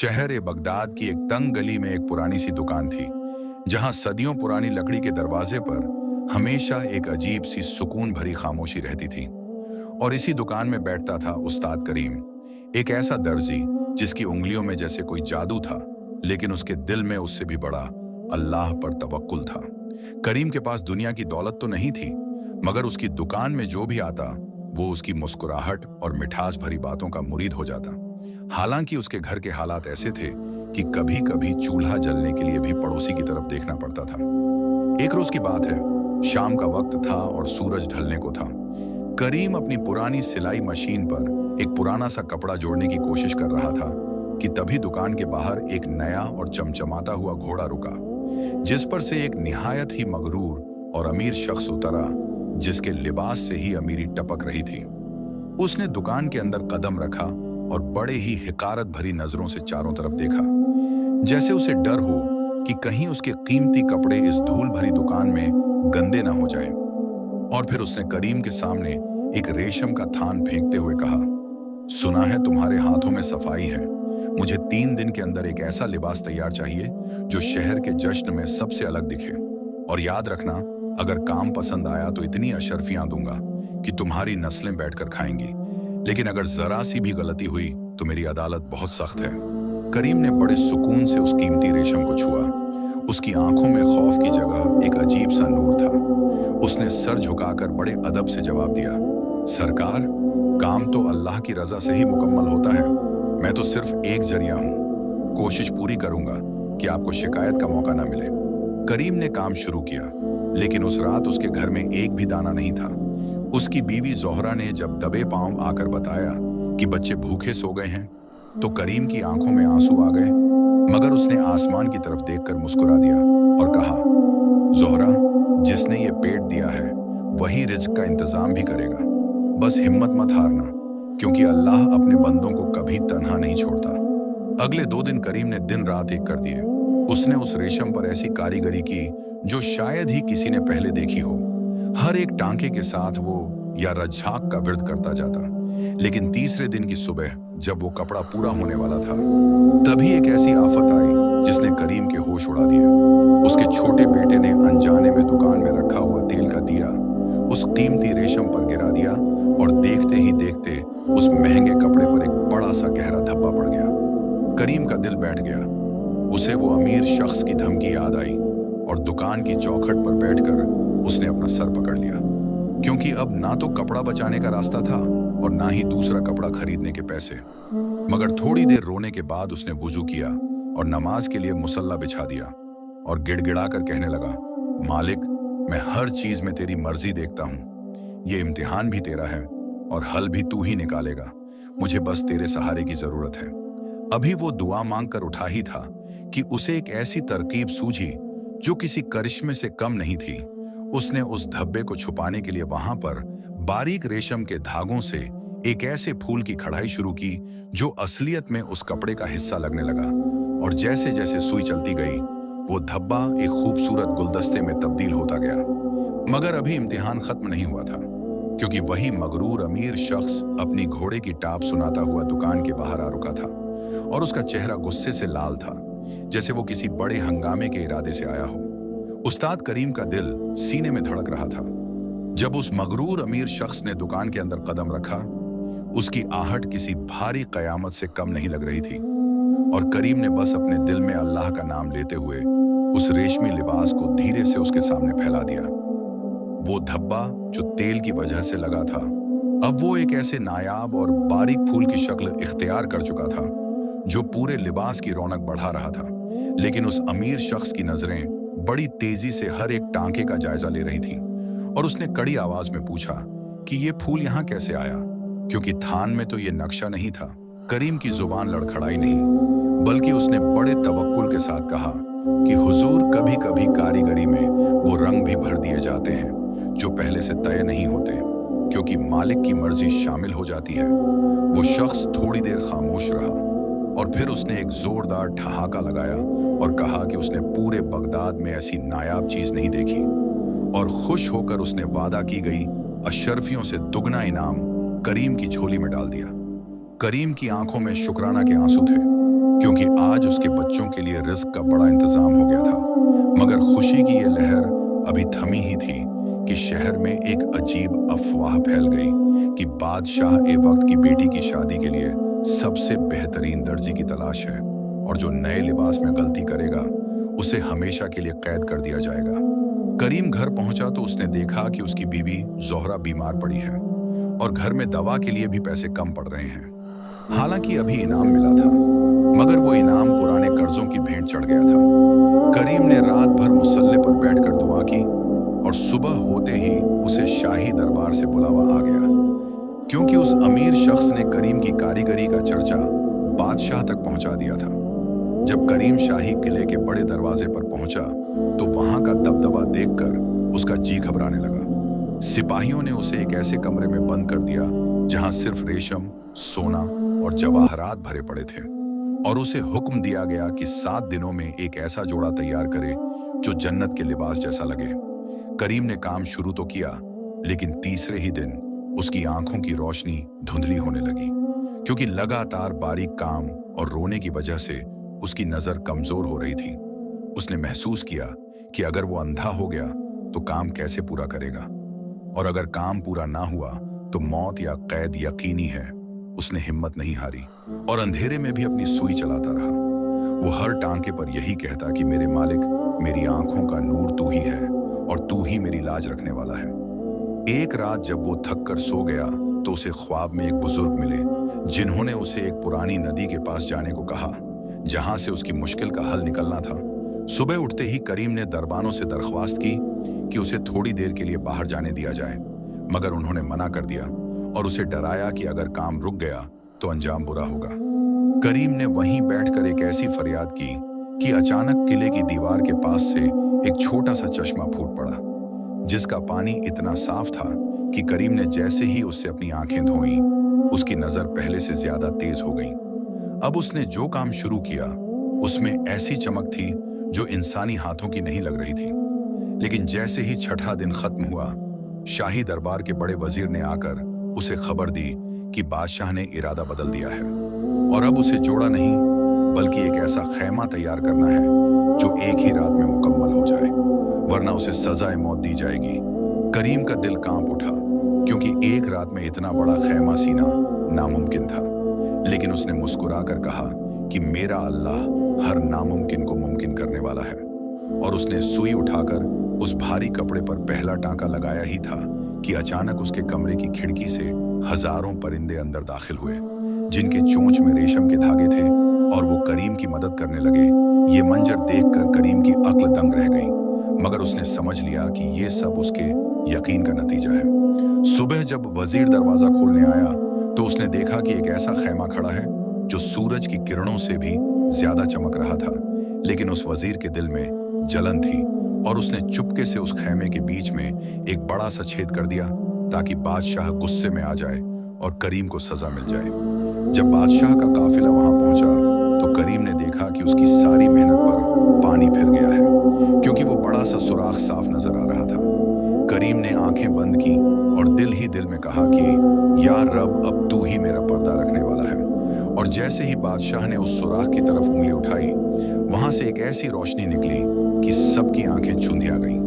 शहर ए बगदाद की एक तंग गली में एक पुरानी सी दुकान थी, जहां सदियों पुरानी लकड़ी के दरवाजे पर हमेशा एक अजीब सी सुकून भरी खामोशी रहती थी। और इसी दुकान में बैठता था उस्ताद करीम, एक ऐसा दर्जी जिसकी उंगलियों में जैसे कोई जादू था, लेकिन उसके दिल में उससे भी बड़ा अल्लाह पर तवक्कुल था। करीम के पास दुनिया की दौलत तो नहीं थी, मगर उसकी दुकान में जो भी आता वो उसकी मुस्कुराहट और मिठास भरी बातों का मुरीद हो जाता। हालांकि उसके घर के हालात ऐसे थे कि कभी कभी चूल्हा जलने के लिए भी पड़ोसी की तरफ देखना पड़ता था। एक रोज की बात है, शाम का वक्त था और सूरज ढलने को था। करीम अपनी पुरानी सिलाई मशीन पर एक पुराना सा कपड़ा जोड़ने की कोशिश कर रहा था कि तभी दुकान के बाहर एक नया और चमचमाता हुआ घोड़ा रुका, जिस पर से एक निहायत ही मगरूर और अमीर शख्स उतरा, जिसके लिबास से ही अमीरी टपक रही थी। उसने दुकान के अंदर कदम रखा और बड़े ही हिकारत भरी नजरों से चारों तरफ देखा, जैसे उसे डर हो कि कहीं उसके कीमती कपड़े इस धूल भरी दुकान में गंदे ना हो जाएं। और फिर उसने करीम के सामने एक रेशम का थान फेंकते हुए कहा, सुना है तुम्हारे हाथों में सफाई है। मुझे 3 दिन के अंदर एक ऐसा लिबास तैयार चाहिए जो शहर के जश्न में सबसे अलग दिखे। और याद रखना, अगर काम पसंद आया तो इतनी अशर्फियां दूंगा कि तुम्हारी नस्लें बैठकर खाएंगी, लेकिन अगर जरा सी भी गलती हुई तो मेरी अदालत बहुत सख्त है। करीम ने बड़े सुकून से उस कीमती रेशम को छुआ। उसकी आंखों में खौफ की जगह एक अजीब सा नूर था। उसने सर झुकाकर बड़े अदब से जवाब दिया, सरकार, काम तो अल्लाह की रजा से ही मुकम्मल होता है। मैं तो सिर्फ एक जरिया हूं। कोशिश पूरी करूंगा कि आपको शिकायत का मौका ना मिले। करीम ने काम शुरू किया, लेकिन उस रात उसके घर में एक भी दाना नहीं था। उसकी बीवी जोहरा ने जब दबे पांव आकर बताया कि बच्चे भूखे सो गए हैं, तो करीम की आंखों में आंसू आ गए, मगर उसने आसमान की तरफ देखकर मुस्कुरा दिया और कहा, जोहरा, जिसने ये पेट दिया है वही रिज्क का इंतजाम भी करेगा। बस हिम्मत मत हारना, क्योंकि अल्लाह अपने बंदों को कभी तन्हा नहीं छोड़ता। अगले 2 दिन करीम ने दिन रात एक कर दिए। उसने उस रेशम पर ऐसी कारीगरी की जो शायद ही किसी ने पहले देखी हो। हर एक टांके के साथ वो या रज्जाक का विर्द करता जाता, लेकिन तीसरे दिन की सुबह जब वो कपड़ा पूरा होने वाला था, तभी एक ऐसी आफत आई जिसने करीम के होश उड़ा दिए। उसके छोटे बेटे ने अनजाने में दुकान में रखा हुआ तेल का दिया उस कीमती रेशम पर गिरा दिया, और देखते ही देखते उस महंगे कपड़े पर एक बड़ा सा गहरा धब्बा पड़ गया। करीम का दिल बैठ गया। उसे वो अमीर शख्स की धमकी याद आई और दुकान की चौखट पर बैठकर उसने अपना सर पकड़ लिया, क्योंकि अब ना तो कपड़ा बचाने का रास्ता था और ना ही दूसरा कपड़ा खरीदने के पैसे। मगर थोड़ी देर रोने के बाद उसने वुजू किया और नमाज के लिए मुसल्ला बिछा दिया और गिड़गिड़ा कर कहने लगा, मालिक, मैं हर चीज में तेरी मर्जी देखता हूँ। ये इम्तिहान भी तेरा है और हल भी तू ही निकालेगा। मुझे बस तेरे सहारे की जरूरत है। अभी वो दुआ मांग कर उठा ही था कि उसे एक ऐसी तरकीब सूझी जो किसी करिश्मे से कम नहीं थी। उसने उस धब्बे को छुपाने के लिए वहां पर बारीक रेशम के धागों से एक ऐसे फूल की कढ़ाई शुरू की जो असलियत में उस कपड़े का हिस्सा लगने लगा। और जैसे जैसे सुई चलती गई, वो धब्बा एक खूबसूरत गुलदस्ते में तब्दील होता गया। मगर अभी इम्तिहान खत्म नहीं हुआ था, क्योंकि वही मगरूर अमीर शख्स अपनी घोड़े की टाप सुनाता हुआ दुकान के बाहर आ रुका था, और उसका चेहरा गुस्से से लाल था, जैसे वो किसी बड़े हंगामे के इरादे से आया हो। उस्ताद करीम का दिल सीने में धड़क रहा था। जब उस मगरूर अमीर शख्स ने दुकान के अंदर कदम रखा, उसकी आहट किसी भारी कयामत से कम नहीं लग रही थी, और करीम ने बस अपने दिल में अल्लाह का नाम लेते हुए उस रेशमी लिबास को धीरे से उसके सामने फैला दिया। वो धब्बा जो तेल की वजह से लगा था, अब वो एक ऐसे नायाब और बारीक फूल की शक्ल इख्तियार कर चुका था जो पूरे लिबास की रौनक बढ़ा रहा था। लेकिन उस अमीर शख्स की नजरें बड़ी तेजी से हर एक टांके का जायजा ले रही थीं, और उसने कड़ी आवाज में पूछा कि ये फूल यहाँ कैसे आया, क्योंकि थान में तो ये नक्शा नहीं था। करीम की जुबान लड़खड़ाई नहीं, बल्कि उसने बड़े तवक्कुल के साथ कहा कि हुजूर, कभी कभी कारीगरी में वो रंग भी भर दिए जाते हैं जो पहले से तय नहीं होते, क्योंकि मालिक की मर्जी शामिल हो जाती है। वो शख्स थोड़ी देर खामोश रहा और फिर उसने एक जोरदार ठहाका लगाया और कहा कि उसने पूरे बगदाद में ऐसी नायाब चीज नहीं देखी, और खुश होकर उसने वादा की गई अशर्फियों से दुगना इनाम करीम की झोली में डाल दिया। करीम की आंखों में शुक्राना के आंसू थे, क्योंकि आज उसके बच्चों के लिए रिस्क का बड़ा इंतजाम हो गया था। मगर खुशी की ये लहर अभी थमी ही थी कि शहर में एक अजीब अफवाह फैल गई कि बादशाह ए वक्त की बेटी की शादी के लिए सबसे बेहतरीन दर्जी की तलाश है और जो नए लिबास में गलती करेगा उसे हमेशा के लिए कैद कर दिया जाएगा। करीम घर पहुंचा तो उसने देखा कि उसकी बीवी जोहरा बीमार पड़ी है और घर में दवा के लिए भी पैसे कम पड़ रहे हैं। हालांकि अभी इनाम मिला था, मगर वो इनाम पुराने कर्जों की भेंट चढ़ गया था। करीम ने रात भर मुसल्ले पर बैठकर दुआ की और सुबह होते ही उसे शाही दरबार से बुलावा आ गया, क्योंकि उस अमीर शख्स ने करीम की कारीगरी का चर्चा बादशाह तक पहुंचा दिया था। जब करीम शाही किले के बड़े दरवाजे पर पहुंचा तो वहां का दबदबा देखकर उसका जी घबराने लगा। सिपाहियों ने उसे एक ऐसे कमरे में बंद कर दिया जहां सिर्फ रेशम, सोना और जवाहरात भरे पड़े थे और उसे हुक्म दिया गया कि 7 दिनों में एक ऐसा जोड़ा तैयार करे जो जन्नत के लिबास जैसा लगे। करीम ने काम शुरू तो किया, लेकिन तीसरे ही दिन उसकी आंखों की रोशनी धुंधली होने लगी, क्योंकि लगातार बारीक काम और रोने की वजह से उसकी नजर कमजोर हो रही थी। उसने महसूस किया कि अगर वो अंधा हो गया तो काम कैसे पूरा करेगा, और अगर काम पूरा ना हुआ तो मौत या कैद यकीनी है। उसने हिम्मत नहीं हारी और अंधेरे में भी अपनी सुई चलाता रहा। वो हर टांके पर यही कहता कि मेरे मालिक, मेरी आंखों का नूर तू ही है और तू ही मेरी लाज रखने वाला है। एक रात जब वो थक कर सो गया तो उसे ख्वाब में एक बुजुर्ग मिले, जिन्होंने उसे एक पुरानी नदी के पास जाने को कहा, जहां से उसकी मुश्किल का हल निकलना था। सुबह उठते ही करीम ने दरबानों से दरख्वास्त की कि उसे थोड़ी देर के लिए बाहर जाने दिया जाए, मगर उन्होंने मना कर दिया और उसे डराया कि अगर काम रुक गया तो अंजाम बुरा होगा। करीम ने वहीं बैठकर एक ऐसी फरियाद की कि अचानक किले की दीवार के पास से एक छोटा सा चश्मा फूट पड़ा, जिसका पानी इतना साफ था कि करीम ने जैसे ही उससे अपनी आंखें धोई, उसकी नजर पहले से ज्यादा तेज हो गई। अब उसने जो काम शुरू किया उसमें ऐसी चमक थी जो इंसानी हाथों की नहीं लग रही थी। लेकिन जैसे ही छठा दिन खत्म हुआ, शाही दरबार के बड़े वजीर ने आकर उसे खबर दी कि बादशाह ने इरादा बदल दिया है और अब उसे जोड़ा नहीं बल्कि एक ऐसा खैमा तैयार करना है जो एक ही रात में मुकम्मल हो जाए, वरना उसे सजाए मौत दी जाएगी। करीम का दिल कांप उठा, क्योंकि एक रात में इतना बड़ा खैमा सीना नामुमकिन था। लेकिन उसने मुस्कुराकर कहा कि मेरा अल्लाह हर नामुमकिन को मुमकिन करने वाला है, और उसने सुई उठाकर उस भारी कपड़े पर पहला टांका लगाया ही था कि अचानक उसके कमरे की खिड़की से हजारों परिंदे अंदर दाखिल हुए, जिनके चोंच में रेशम के धागे थे, और वो करीम की मदद करने लगे। ये मंजर देखकर करीम की अक्ल दंग रह गई, मगर उसने समझ लिया कि ये सब उसके यकीन का नतीजा है। सुबह जब वजीर दरवाजा खोलने आया तो उसने देखा कि एक ऐसा खैमा खड़ा है जो सूरज की किरणों से भी ज्यादा चमक रहा था। लेकिन उस वजीर के दिल में जलन थी और उसने चुपके से उस खैमे के बीच में एक बड़ा सा छेद कर दिया ताकि बादशाह गुस्से में आ जाए और करीम को सजा मिल जाए। जब बादशाह का काफिला वहां पहुंचा तो करीम ने देखा कि उसकी सारी मेहनत पर पानी फिर गया है, क्योंकि वो बड़ा सा सुराख साफ नजर आ रहा था। करीम ने आंखें बंद की और दिल ही दिल में कहा कि यार रब, अब तू ही मेरा पर्दा रखने वाला है। और जैसे ही बादशाह ने उस सुराख की तरफ उंगली उठाई, वहां से एक ऐसी रोशनी निकली कि सबकी आंखें चुंधिया गईं।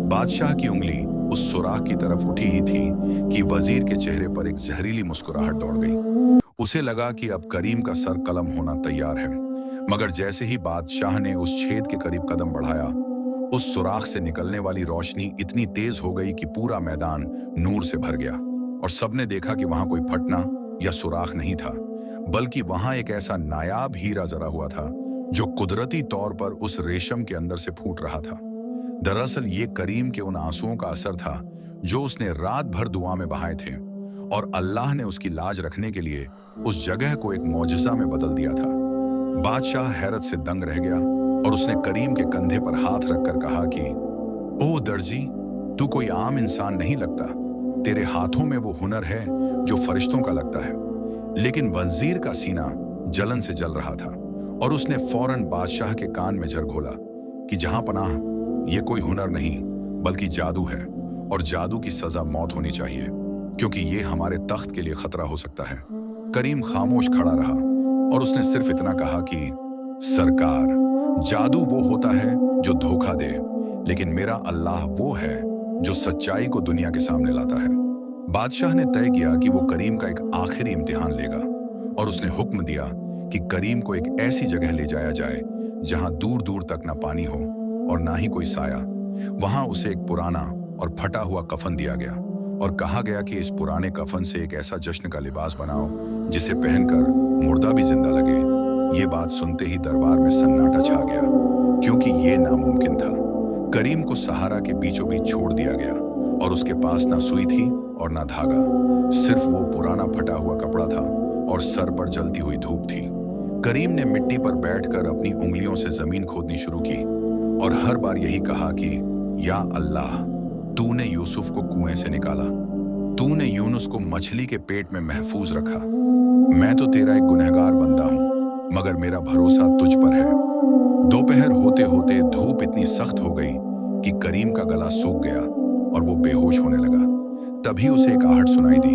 बादशाह की उंगली उस सुराख की तरफ उठी ही थी कि वजीर के चेहरे पर एक जहरीली मुस्कुराहट दौड़ गई। उसे लगा कि अब करीम का सर कलम होना तैयार है, मगर जैसे ही बादशाह ने उस छेद के करीब कदम बढ़ाया, उस सुराख से निकलने वाली रोशनी इतनी तेज हो गई कि पूरा मैदान नूर से भर गया और सबने देखा कि वहां कोई फटना या सुराख नहीं था, बल्कि वहां एक ऐसा नायाब हीरा जरा हुआ था जो कुदरती तौर पर उस रेशम के अंदर से फूट रहा था। दरअसल ये करीम के उन आंसुओं का असर था जो उसने रात भर दुआ में बहाए थे, और अल्लाह ने उसकी लाज रखने के लिए उस जगह को एक मौजज़ा में बदल दिया था। बादशाह हैरत से दंग रह गया और उसने करीम के कंधे पर हाथ रखकर कहा कि ओ दर्जी, तू कोई आम इंसान नहीं लगता। तेरे हाथों में वो हुनर है जो फरिश्तों का लगता है। लेकिन वजीर का सीना जलन से जल रहा था और उसने फौरन बादशाह के कान में झर घोला कि जहां पनाह, ये कोई हुनर नहीं बल्कि जादू है, और जादू की सजा मौत होनी चाहिए, क्योंकि ये हमारे तख्त के लिए खतरा हो सकता है। करीम खामोश खड़ा रहा और उसने सिर्फ इतना कहा कि सरकार, जादू वो होता है जो धोखा दे, लेकिन मेरा अल्लाह वो है जो सच्चाई को दुनिया के सामने लाता है। बादशाह ने तय किया कि वो करीम का एक आखिरी इम्तिहान लेगा और उसने हुक्म दिया कि करीम को एक ऐसी जगह ले जाया जाए जहां दूर दूर तक ना पानी हो और ना ही कोई साया। वहां उसे एक पुराना और फटा हुआ कफन दिया गया और कहा गया कि इस पुराने कफन से एक ऐसा जश्न का लिबास बनाओ जिसे पहनकर मुर्दा भी जिंदा लगे। ये बात सुनते ही दरबार में सन्नाटा छा गया, क्योंकि ये नामुमकिन था। करीम को सहारा के बीचों बीच छोड़ दिया गया और उसके पास ना सुई थी और ना धागा, सिर्फ वो पुराना फटा हुआ कपड़ा था और सर पर जलती हुई धूप थी। करीम ने मिट्टी पर बैठकर अपनी उंगलियों से जमीन खोदनी शुरू की और हर बार यही कहा कि या अल्लाह, तूने यूसुफ को कुएं से निकाला, तूने यूनुस को मछली के पेट में महफूज रखा। मैं तो तेरा एक गुनहगार बंदा हूं, मगर मेरा भरोसा तुझ पर है। दोपहर होते होते धूप इतनी सख्त हो गई कि करीम का गला सूख गया और वो बेहोश होने लगा। तभी उसे एक आहट सुनाई दी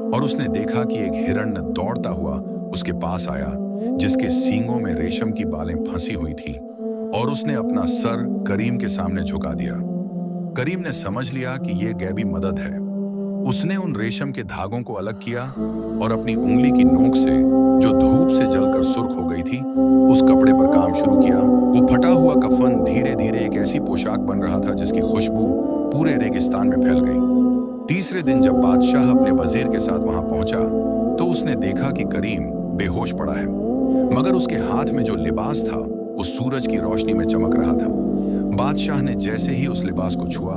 और उसने देखा कि एक हिरण दौड़ता हुआ उसके पास आया, जिसके सींगों में रेशम की बालें फंसी हुई थीं, और उसने अपना सर करीम के सामने झुका दिया। करीम ने समझ लिया कि यह गैबी मदद है। उसने उन रेशम के धागों को अलग किया और अपनी उंगली की नोक से, जो धूप से जलकर सुर्ख हो गई थी, उस कपड़े पर काम शुरू किया। वो फटा हुआ कफन धीरे धीरे एक ऐसी पोशाक बन रहा था जिसकी खुशबू पूरे रेगिस्तान में फैल गई। तीसरे दिन जब बादशाह अपने वजीर के साथ वहां पहुंचा तो उसने देखा कि करीम बेहोश पड़ा है, मगर उसके हाथ में जो लिबास था वो सूरज की रोशनी में चमक रहा था। बादशाह ने जैसे ही उस लिबास को छुआ,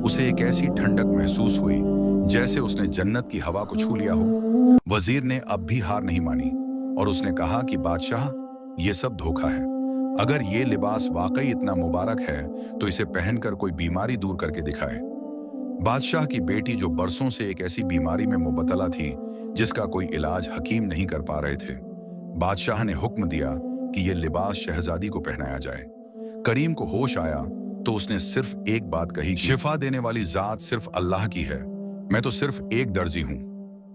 उसे एक ऐसी ठंडक महसूस हुई जैसे उसने जन्नत की हवा को छू लिया हो। वजीर ने अब भी हार नहीं मानी और उसने कहा कि बादशाह, ये सब धोखा है। अगर ये लिबास वाकई इतना मुबारक है तो इसे पहनकर कोई बीमारी दूर करके दिखाए। बादशाह की बेटी, जो बरसों से एक ऐसी बीमारी में मुबतला थी जिसका कोई इलाज हकीम नहीं कर पा रहे थे, बादशाह ने हुक्म दिया कि यह लिबास शहजादी को पहनाया जाए। करीम को होश आया तो उसने सिर्फ एक बात कही, शिफा देने वाली जात सिर्फ अल्लाह की है, मैं तो सिर्फ एक दर्जी हूं।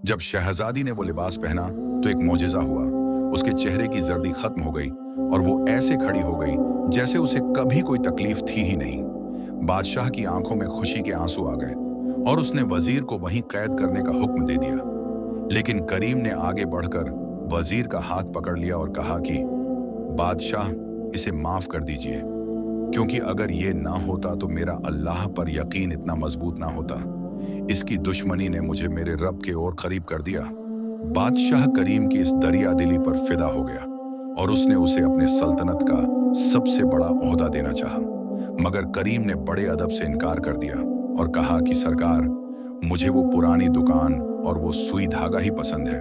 जब शहजादी ने वो लिबास पहना तो एक मोजिजा हुआ। उसके चेहरे की जर्दी खत्म हो गई और वो ऐसे खड़ी हो गई जैसे उसे कभी कोई तकलीफ थी ही नहीं। बादशाह की आंखों में खुशी के आंसू आ गए और उसने वजीर को वहीं कैद करने का हुक्म दे दिया। लेकिन करीम ने आगे बढ़कर वजीर का हाथ पकड़ लिया और कहा कि बादशाह, इसे माफ कर दीजिए, क्योंकि अगर ये ना होता तो मेरा अल्लाह पर यकीन इतना मजबूत ना होता। इसकी दुश्मनी ने मुझे मेरे रब के और करीब कर दिया। बादशाह करीम की इस दरिया दिली पर फिदा हो गया और उसने उसे अपने सल्तनत का सबसे बड़ा ओहदा देना चाहा, मगर करीम ने बड़े अदब से इनकार कर दिया और कहा कि सरकार, मुझे वो पुरानी दुकान और वो सुई धागा ही पसंद है,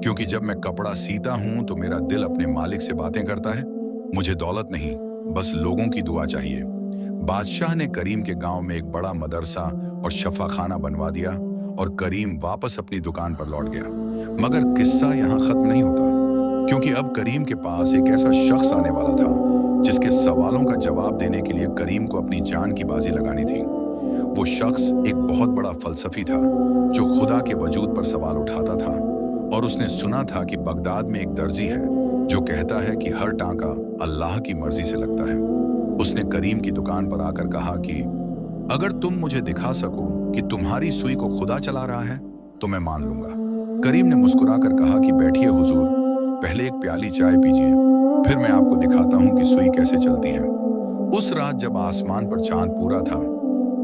क्योंकि जब मैं कपड़ा सीता हूं तो मेरा दिल अपने मालिक से बातें करता है। मुझे दौलत नहीं, बस लोगों की दुआ चाहिए। बादशाह ने करीम के गांव में एक बड़ा मदरसा और शफाखाना बनवा दिया और करीम वापस अपनी दुकान पर लौट गया। मगर किस्सा यहाँ खत्म नहीं होता, क्योंकि अब करीम के पास एक ऐसा शख्स आने वाला था जिसके सवालों का जवाब देने के लिए करीम को अपनी जान की बाजी लगानी थी। वो शख्स एक बहुत बड़ा फलसफी था जो खुदा के वजूद पर सवाल उठाता था, और उसने सुना था कि बगदाद में एक दर्जी है जो कहता है कि हर टांका अल्लाह की मर्जी से लगता है। उसने करीम की दुकान पर आकर कहा कि अगर तुम मुझे दिखा सको कि तुम्हारी सुई को खुदा चला रहा है तो मैं मान लूंगा। करीम ने मुस्कुराकर कहा कि बैठिए हुजूर, पहले एक प्याली चाय पीजिए, फिर मैं आपको दिखाता हूं कि सुई कैसे चलती है। उस रात जब आसमान पर चांद पूरा था,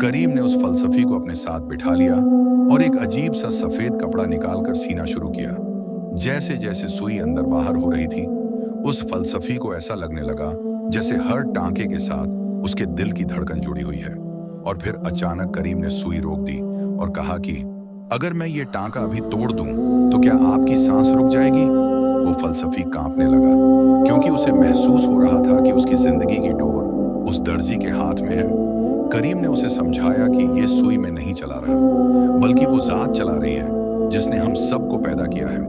करीम ने उस फलसफी को अपने साथ बिठा लिया और एक अजीब सा सफेद कपड़ा निकालकर सीना शुरू किया। जैसे जैसे सुई अंदर बाहर हो रही थी, उस फलसफी को ऐसा लगने लगा जैसे हर टांके के साथ उसके दिल की धड़कन जुड़ी हुई है। और फिर अचानक करीम ने सुई रोक दी और कहा कि अगर मैं ये टांका अभी तोड़ दूं तो क्या आपकी सांस रुक जाएगी? वो फलसफी कांपने लगा, क्योंकि उसे महसूस हो रहा था कि उसकी जिंदगी की डोर उस दर्जी के हाथ में है। करीम ने उसे समझाया कि ये सुई में नहीं चला रहा, बल्कि वो जात चला रही है जिसने हम सबको पैदा किया है।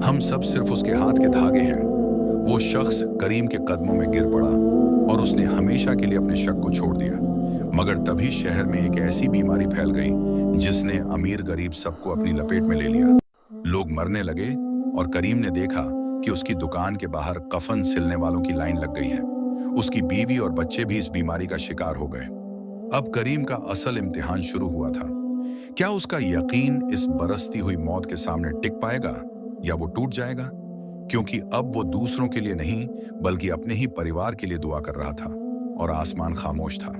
हम सब सिर्फ उसके हाथ के धागे हैं। वो शख्स करीम के कदमों में गिर पड़ा और उसने हमेशा के लिए अपने शक को छोड़ दिया। मगर तभी शहर में एक ऐसी बीमारी फैल गई जिसने अमीर गरीब सबको अपनी लपेट में ले लिया। लोग मरने लगे और करीम ने देखा कि उसकी दुकान के बाहर कफन सिलने वालों की लाइन लग गई है। उसकी बीवी और बच्चे भी इस बीमारी का शिकार हो गए। अब करीम का असल इम्तिहान शुरू हुआ था। क्या उसका यकीन इस बरसती हुई मौत के सामने टिक पाएगा या वो टूट जाएगा? क्योंकि अब वो दूसरों के लिए नहीं बल्कि अपने ही परिवार के लिए दुआ कर रहा था और आसमान खामोश था।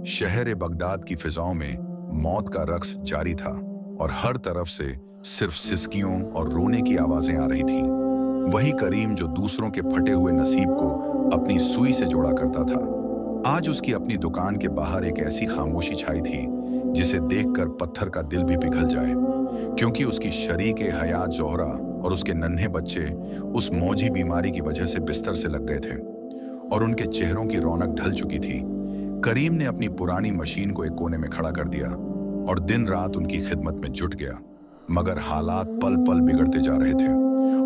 शहर बगदाद की फिजाओं में मौत का रक्स जारी था और हर तरफ से सिर्फ सिसकियों और रोने की आवाजें आ रही थीं। वही करीम जो दूसरों के फटे हुए नसीब को अपनी सुई से जोड़ा करता था, आज उसकी अपनी दुकान के बाहर एक ऐसी खामोशी छाई थी जिसे देखकर पत्थर का दिल भी पिघल जाए। क्योंकि उसकी शरीके हयात जोहरा और उसके नन्हे बच्चे उस मौजी बीमारी की वजह से बिस्तर से लग गए थे और उनके चेहरों की रौनक ढल चुकी थी। करीम ने अपनी पुरानी मशीन को एक कोने में खड़ा कर दिया और दिन रात उनकी खिदमत में जुट गया। मगर हालात पल पल बिगड़ते जा रहे थे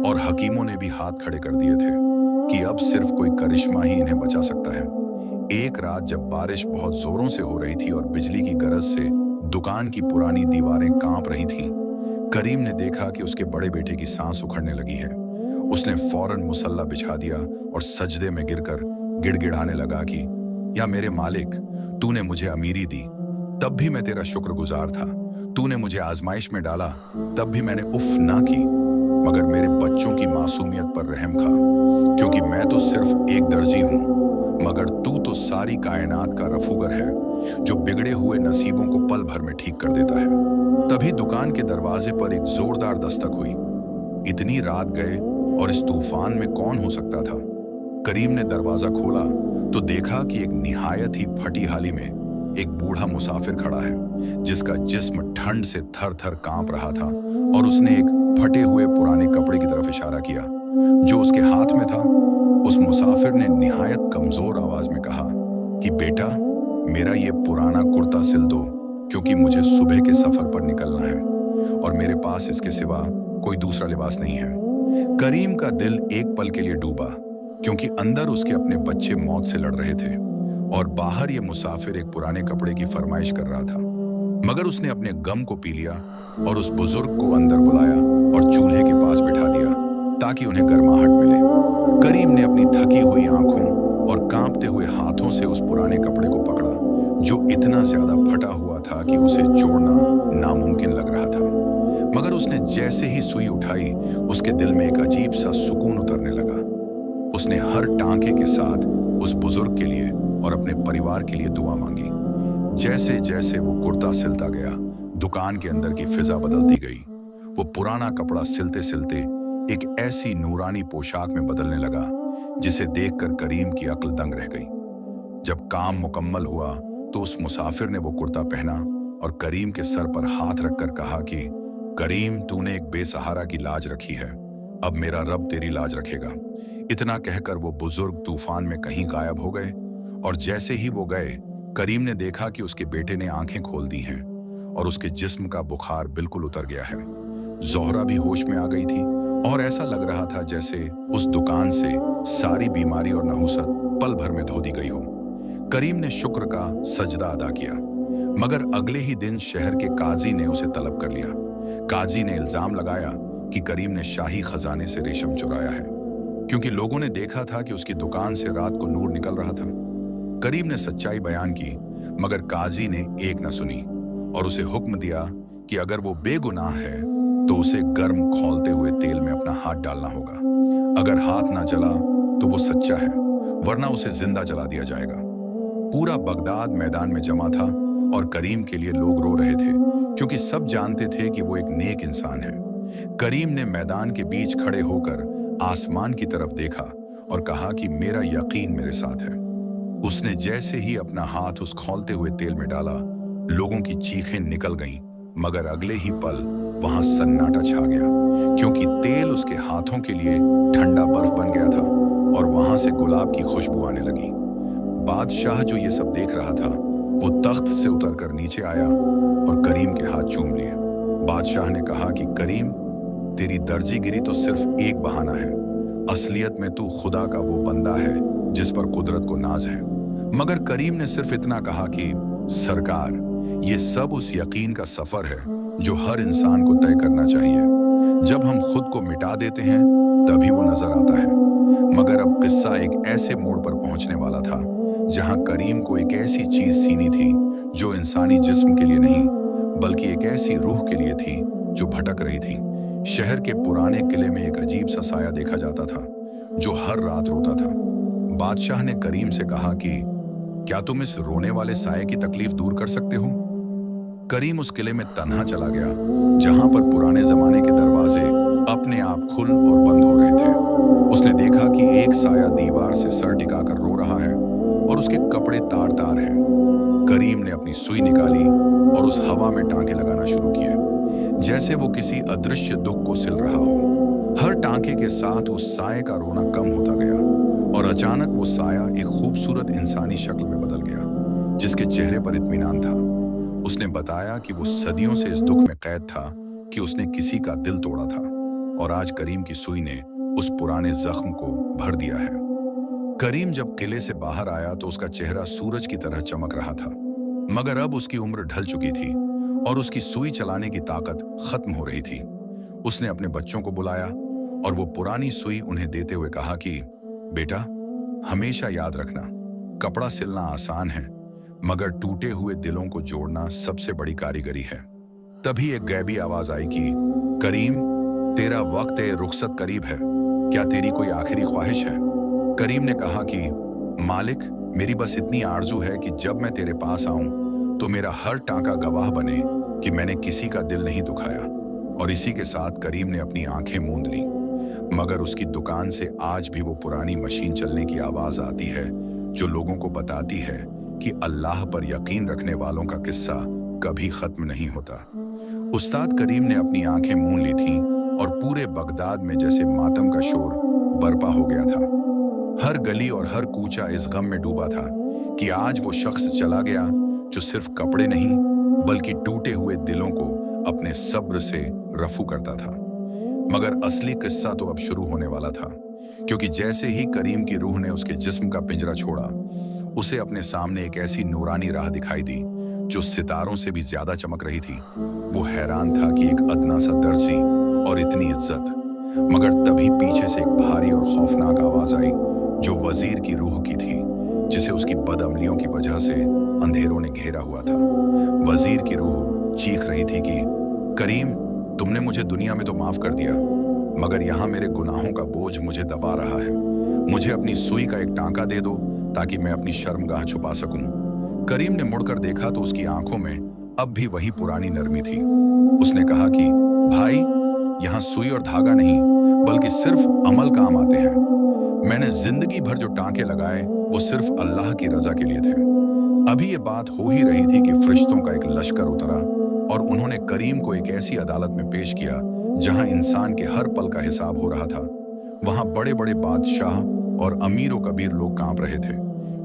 और हकीमों ने भी हाथ खड़े कर दिए थे कि अब सिर्फ कोई करिश्मा ही इन्हें बचा सकता है। एक रात जब बारिश बहुत जोरों से हो रही थी और बिजली की गरज से दुकान की पुरानी दीवारें कांप रही थीं, करीम ने देखा कि उसके बड़े बेटे की सांस उखड़ने लगी है। उसने फौरन मुसल्ला बिछा दिया और सजदे में गिरकर गिड़गिड़ाने लगा कि या मेरे मालिक, तूने मुझे अमीरी दी तब भी मैं तेरा शुक्रगुजार था, तूने मुझे आजमाइश में डाला तब भी मैंने उफ ना की, मगर मेरे बच्चों की मासूमियत पर रहम खा, क्योंकि मैं तो सिर्फ एक दर्जी हूं, मगर तू तो सारी कायनात का रफूगर है जो बिगड़े हुए नसीबों को पल भर में ठीक कर देता है। तभी दुकान के दरवाजे पर एक जोरदार दस्तक हुई। इतनी रात गए और इस तूफान में कौन हो सकता था? करीम ने दरवाजा खोला तो देखा कि एक निहायत ही फटी हाली में एक बूढ़ा मुसाफिर खड़ा है जिसका जिस्म ठंड से थर थर कांप रहा था, और उसने एक फटे हुए पुराने कपड़े की तरफ इशारा किया जो उसके हाथ में था। उस मुसाफिर ने निहायत कमजोर आवाज में कहा कि बेटा, मेरा ये पुराना कुर्ता सिल दो, क्योंकि मुझे सुबह के सफर पर निकलना है और मेरे पास इसके सिवा कोई दूसरा लिबास नहीं है। करीम का दिल एक पल के लिए डूबा, क्योंकि अंदर उसके अपने बच्चे मौत से लड़ रहे थे और बाहर ये मुसाफिर एक पुराने कपड़े की फरमाइश कर रहा था। मगर उसने अपने गम को पी लिया और उस बुजुर्ग को अंदर बुलाया और चूल्हे के पास बिठा दिया ताकि उन्हें गर्माहट मिले। करीम ने अपनी थकी हुई आंखों और कांपते हुए हाथों से उस पुराने कपड़े को पकड़ा जो इतना ज्यादा फटा हुआ था कि उसे जोड़ना नामुमकिन लग रहा था। मगर उसने जैसे ही सुई उठाई, उसके दिल में एक अजीब सा सुकून उतरने लगा। उसने हर टांके के साथ उस बुजुर्ग के लिए और अपने परिवार के लिए दुआ मांगी। जैसे जैसे वो कुर्ता सिलता गया, दुकान के अंदर की फिजा बदलती गई। वो पुराना कपड़ा सिलते सिलते एक ऐसी नूरानी पोशाक में बदलने लगा जिसे देखकर करीम की अक्ल दंग रह गई। जब काम मुकम्मल हुआ तो उस मुसाफिर ने वो कुर्ता पहना और करीम के सर पर हाथ रखकर कहा कि करीम, तूने एक बेसहारा की लाज रखी है, अब मेरा रब तेरी लाज रखेगा। इतना कहकर वो बुजुर्ग तूफान में कहीं गायब हो गए और जैसे ही वो गए, करीम ने देखा कि उसके बेटे ने आंखें खोल दी हैं और उसके जिस्म का बुखार बिल्कुल उतर गया है। जोहरा भी होश में आ गई थी और ऐसा लग रहा था जैसे उस दुकान से सारी बीमारी और नहुसत पल भर में धो दी गई हो। करीम ने शुक्र का सजदा अदा किया, मगर अगले ही दिन शहर के काजी ने उसे तलब कर लिया। काजी ने इल्जाम लगाया कि करीम ने शाही खजाने से रेशम चुराया है, क्योंकि लोगों ने देखा था कि उसकी दुकान से रात को नूर निकल रहा था। करीम ने सच्चाई बयान की, मगर काजी ने एक न सुनी और उसे हुक्म दिया कि अगर वो बेगुनाह है तो उसे गर्म खौलते हुए तेल में अपना हाथ डालना होगा। अगर हाथ ना जला तो वो सच्चा है, वरना उसे जिंदा जला दिया जाएगा। पूरा बगदाद मैदान में जमा था और करीम के लिए लोग रो रहे थे, क्योंकि सब जानते थे कि वो एक नेक इंसान है। करीम ने मैदान के बीच खड़े होकर आसमान की तरफ देखा और कहा कि मेरा यकीन मेरे साथ है। उसने जैसे ही अपना हाथ उस खौलते हुए तेल में डाला, लोगों की चीखें निकल गईं, मगर अगले ही पल वहां सन्नाटा छा गया, क्योंकि तेल उसके हाथों के लिए ठंडा बर्फ बन गया था और वहां से गुलाब की खुशबू आने लगी। बादशाह जो ये सब देख रहा था, वो तख्त से उतरकर नीचे आया और करीम के हाथ चूम लिए। बादशाह ने कहा कि करीम, तेरी दर्जीगिरी तो सिर्फ एक बहाना है, असलियत में तू खुदा का वो बंदा है जिस पर कुदरत को नाज है। मगर करीम ने सिर्फ इतना कहा कि सरकार, ये सब उस यकीन का सफर है जो हर इंसान को तय करना चाहिए। जब हम खुद को मिटा देते हैं तभी वो नजर आता है। मगर अब किस्सा एक ऐसे मोड़ पर पहुंचने वाला था जहां करीम को एक ऐसी चीज सीनी थी जो इंसानी जिस्म के लिए नहीं बल्कि एक ऐसी रूह के लिए थी जो भटक रही थी। शहर के पुराने किले में एक अजीब सा साया देखा जाता था जो हर रात रोता था। बादशाह ने करीम से कहा कि क्या तुम इस रोने वाले साये की तकलीफ दूर कर सकते हो? करीम उस किले में तन्हा चला गया जहां पर पुराने जमाने के दरवाजे अपने आप खुल और बंद हो रहे थे। उसने देखा कि एक साया दीवार से सर टिकाकर रो रहा है और उसके कपड़े तार तार हैं। करीम ने अपनी सुई निकाली और उस हवा में टांके लगाना शुरू किए, जैसे वो किसी अदृश्य दुख को सिल रहा हो। हर टांके के साथ उस साये का रोना कम होता गया और अचानक वो साया एक खूबसूरत इंसानी शक्ल में बदल गया जिसके चेहरे पर इत्मीनान था। उसने बताया कि वो सदियों से इस दुख में कैद था कि उसने किसी का दिल तोड़ा था और आज करीम की सुई ने उस पुराने जख्म को भर दिया है। करीम जब किले से बाहर आया तो उसका चेहरा सूरज की तरह चमक रहा था, मगर अब उसकी उम्र ढल चुकी थी और उसकी सुई चलाने की ताकत खत्म हो रही थी। उसने अपने बच्चों को बुलाया और वो पुरानी सुई उन्हें देते हुए कहा कि बेटा, हमेशा याद रखना, कपड़ा सिलना आसान है मगर टूटे हुए दिलों को जोड़ना सबसे बड़ी कारीगरी है। तभी एक गैबी आवाज आई कि करीम, तेरा वक्त रुखसत करीब है, क्या तेरी कोई आखिरी ख्वाहिश है? करीम ने कहा कि मालिक, मेरी बस इतनी आरजू है कि जब मैं तेरे पास आऊं तो मेरा हर टांका गवाह बने कि मैंने किसी का दिल नहीं दुखाया। और इसी के साथ करीम ने अपनी आंखें मूंद लीं, मगर उसकी दुकान से आज भी वो पुरानी मशीन चलने की आवाज आती है जो लोगों को बताती है कि अल्लाह पर यकीन रखने वालों का किस्सा कभी खत्म नहीं होता। उस्ताद करीम ने अपनी आंखें मूंद ली थीं और पूरे बगदाद में जैसे मातम का शोर बरपा हो गया था। हर गली और हर कूचा इस गम में डूबा था कि आज वो शख्स चला गया जो सिर्फ कपड़े नहीं बल्कि टूटे हुए दिलों को अपने सब्र से रफू करता था। मगर असली किस्सा तो अब शुरू होने वाला था, क्योंकि जैसे ही करीम की रूह ने उसके जिस्म का पिंजरा छोड़ा, उसे अपने सामने एक ऐसी नूरानी राह दिखाई दी जो सितारों से भी ज्यादा चमक रही थी। वो हैरान था कि एक अदना सा दर्जी और इतनी इज्जत, मगर तभी पीछे से एक भारी और खौफनाक आवाज आई जो वजीर की रूह की थी, जिसे उसकी बदअमलियों की वजह से अंधेरों ने घेरा हुआ था। वजीर की रूह चीख रही थी कि करीम, तुमने मुझे दुनिया में तो माफ कर दिया, मगर यहाँ मेरे गुनाहों का बोझ मुझे दबा रहा है। मुझे अपनी सुई का एक टांका दे दो ताकि मैं अपनी शर्मगाह छुपा सकूं। करीम ने मुड़कर देखा तो उसकी आंखों में अब भी वही पुरानी नरमी थी। उसने कहा कि भाई, यहाँ सुई और धागा नहीं बल्कि सिर्फ अमल काम आते हैं। मैंने जिंदगी भर जो टांके लगाए वो सिर्फ अल्लाह की रजा के लिए थे। अभी ये बात हो ही रही थी कि फरिश्तों का एक लश्कर उतरा और उन्होंने करीम को एक ऐसी अदालत में पेश किया जहां इंसान के हर पल का हिसाब हो रहा था। वहां बड़े बड़े बादशाह और अमीर व कबीर लोग कांप रहे थे,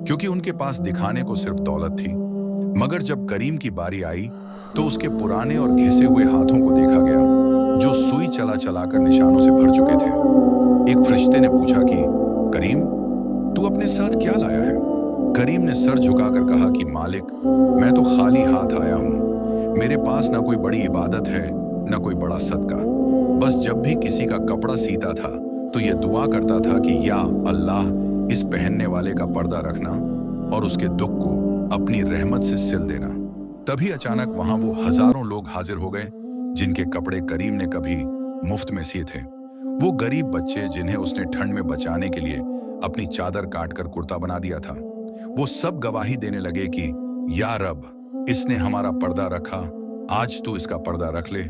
क्योंकि उनके पास दिखाने को सिर्फ दौलत थी। मगर जब करीम की बारी आई तो उसके पुराने और घिसे हुए हाथों को देखा गया जो सुई चला चला कर निशानों से भर चुके थे। एक फरिश्ते ने पूछा कि करीम, तू अपने साथ क्या लाया है? करीम ने सर झुकाकर कहा कि मालिक, मैं तो खाली हाथ आया हूँ। मेरे पास ना कोई बड़ी इबादत है ना कोई बड़ा सदका। बस जब भी किसी का कपड़ा सीता था तो यह दुआ करता था कि या अल्लाह, इस पहनने वाले का पर्दा रखना और उसके दुख को अपनी रहमत से सिल देना। तभी अचानक वहां वो हजारों लोग हाजिर हो गए जिनके कपड़े करीम ने कभी मुफ्त में सिए थे। वो गरीब बच्चे जिन्हें उसने ठंड में बचाने के लिए अपनी चादर काटकर कुर्ता बना दिया था, वो सब गवाही देने लगे कि या रब, इसने हमारा पर्दा रखा, आज तू इसका पर्दा रख ले।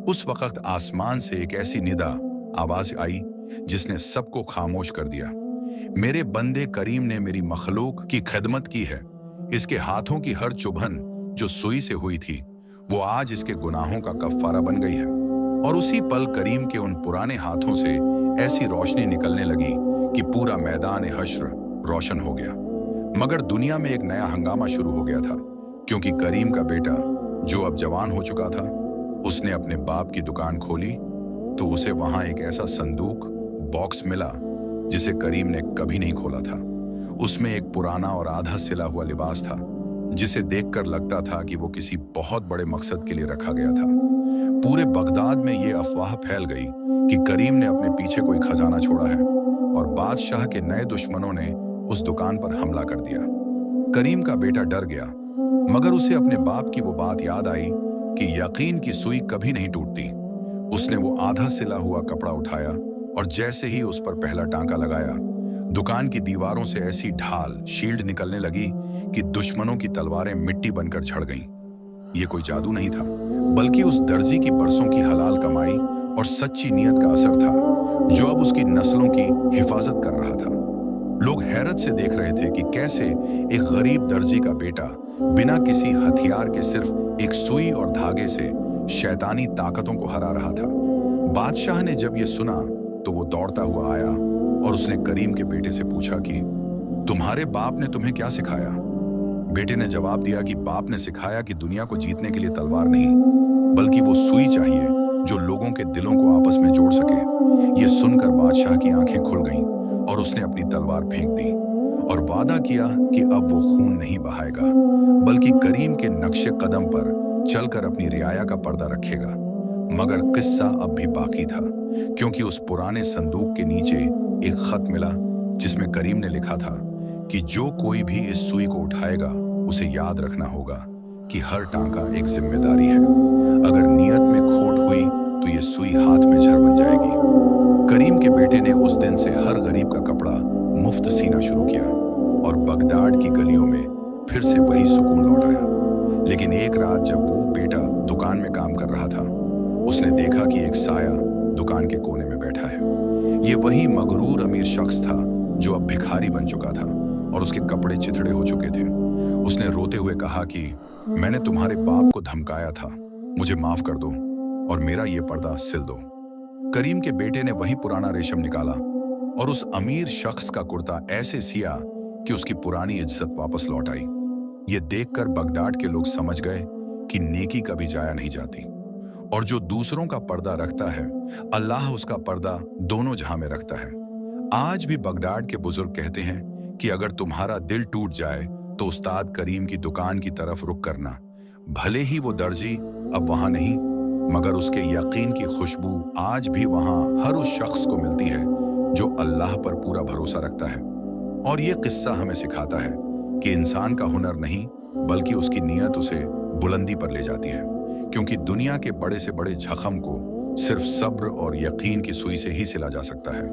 उस वक्त आसमान से एक ऐसी निदा आवाज आई जिसने सबको खामोश कर दिया। मेरे बंदे करीम ने मेरी मखलूक की खिदमत की है। इसके हाथों की हर चुभन जो सुई से हुई थी वो आज इसके गुनाहों का कफ्फारा बन गई है। और उसी पल करीम के उन पुराने हाथों से ऐसी रोशनी निकलने लगी कि पूरा मैदान हश्र रोशन हो गया। मगर दुनिया में एक नया हंगामा शुरू हो गया था, क्योंकि करीम का बेटा जो अब जवान हो चुका था, उसने अपने बाप की दुकान खोली तो उसे वहां एक ऐसा संदूक बॉक्स मिला जिसे करीम ने कभी नहीं खोला था। उसमें एक पुराना और आधा सिला हुआ लिबास था जिसे देखकर लगता था कि वो किसी बहुत बड़े मकसद के लिए रखा गया था। पूरे बगदाद में ये अफवाह फैल गई कि करीम ने अपने पीछे कोई खजाना छोड़ा है और बादशाह के नए दुश्मनों ने उस दुकान पर हमला कर दिया। करीम का बेटा डर गया, मगर उसे अपने बाप की वो बात याद आई कि यकीन की सुई कभी नहीं टूटती। उसने वो आधा सिला हुआ कपड़ा उठाया और जैसे ही उस पर पहला टांका लगाया, दुकान की दीवारों से ऐसी ढाल शील्ड निकलने लगी कि दुश्मनों की तलवारें मिट्टी बनकर झड़ गईं। ये कोई जादू नहीं था, बल्कि उस दर्जी की बरसों की हलाल कमाई और सच्ची नीयत का असर था, जो अब उसकी नस्लों की हिफाजत कर रहा था। लोग हैरत से देख रहे थे कि कैसे एक गरीब दर्जी का बेटा बिना किसी हथियार के सिर्फ एक सुई और धागे से शैतानी ताकतों को हरा रहा था। बादशाह ने जब ये सुना तो वो दौड़ता हुआ आया और उसने करीम के बेटे से पूछा कि तुम्हारे बाप ने तुम्हें क्या सिखाया? बेटे ने जवाब दिया कि बाप ने सिखाया कि दुनिया को जीतने के लिए तलवार नहीं, बल्कि वो सुई चाहिए जो लोगों के दिलों को आपस में जोड़ सके। ये सुनकर बादशाह की आंखें खुल गईं और उसने अपनी तलवार फेंक दी और वादा किया कि अब वो खून नहीं बहाएगा, बल्कि करीम के नक्शे कदम पर चलकर अपनी रियाया का पर्दा रखेगा। मगर किस्सा अब भी बाकी था, क्योंकि उस पुराने संदूक के नीचे एक खत मिला जिसमें करीम ने लिखा था कि जो कोई भी इस सुई को उठाएगा उसे याद रखना होगा कि हर टांका एक जिम्मेदारी है। अगर नियत में खोट हुई तो ये सुई हाथ में झर बन जाएगी। करीम के बेटे ने उस दिन से हर गरीब का कपड़ा मुफ्त सीना शुरू किया और बगदाद की गलियों में फिर से वही सुकून लौट आया। लेकिन एक रात जब वो बेटा दुकान में काम कर रहा था, उसने देखा कि एक साया दुकान के कोने में बैठा है। ये वही मगरूर अमीर शख्स था जो अब भिखारी बन चुका था और उसके कपड़े चिथड़े हो चुके थे। उसने रोते हुए कहा कि मैंने तुम्हारे बाप को धमकाया था, मुझे माफ कर दो और मेरा ये पर्दा सिल दो। करीम के बेटे ने वही पुराना रेशम निकाला और उस अमीर शख्स का कुर्ता ऐसे सिया कि उसकी पुरानी इज्जत वापस लौट आई। ये देखकर बगदाद के लोग समझ गए कि नेकी कभी जाया नहीं जाती और जो दूसरों का पर्दा रखता है, अल्लाह उसका पर्दा दोनों जहां में रखता है। आज भी बगदाद के बुजुर्ग कहते हैं कि अगर तुम्हारा दिल टूट जाए तो उस्ताद करीम की दुकान की तरफ रुख करना। भले ही वो दर्जी अब वहां नहीं, मगर उसके यकीन की खुशबू आज भी वहां हर उस शख्स को मिलती है जो अल्लाह पर पूरा भरोसा रखता है। और ये किस्सा हमें सिखाता है कि इंसान का हुनर नहीं, बल्कि उसकी नीयत उसे बुलंदी पर ले जाती है, क्योंकि दुनिया के बड़े से बड़े जख्म को सिर्फ सब्र और यकीन की सुई से ही सिला जा सकता है।